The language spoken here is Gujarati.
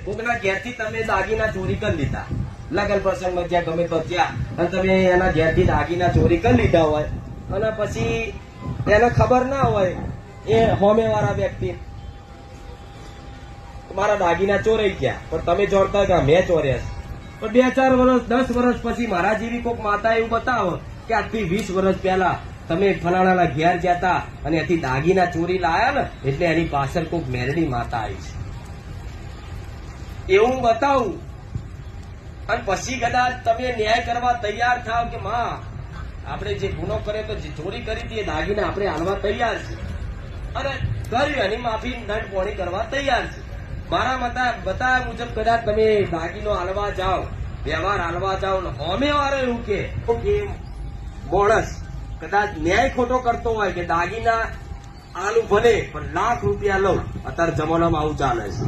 કોકના ઘેરથી તમે દાગીના ચોરી કરી લીધા, લગન પ્રસંગમાં જ્યાં ગમે તો ત્યાં, અને તમે એના ઘેરથી દાગીના ચોરી કરી લીધા હોય અને પછી એને ખબર ના હોય એ હોમે વાળા વ્યક્તિ મારા દાગીના ચોરાઈ ગયા, પણ તમે ચોરતા કે મેં ચોર્યા છે. પણ 2-4 વર્ષ 10 વર્ષ પછી મારા જેવી કોક માતા એવું બતાવો કે આજથી 20 વર્ષ પહેલા તમે ફલાણાના ઘેર જતા અને એથી દાગીના ચોરી લાયા ને, એટલે એની પાછળ કોક મેરડી માતા આવી છે એવું બતાવું, અને પછી કદાચ તમે ન્યાય કરવા તૈયાર થાવ કે માં આપણે જે ગુનો કર્યો તો જે ચોરી કરી હતી એ દાગીના આપણે હાલવા તૈયાર છે, અને કર્યું એની માફી દંડ પોણી કરવા તૈયાર છે. મારા બતાવ્યા મુજબ કદાચ તમે દાગીનો હાલવા જાઓ, વ્યવહાર હાલવા જાઓ ને હોમે વાળો એવું કે માણસ કદાચ ન્યાય ખોટો કરતો હોય કે દાગીના આલુ ભલે પણ લાખ રૂપિયા લઉં, અત્યારે જમાનામાં આવું ચાલે છે.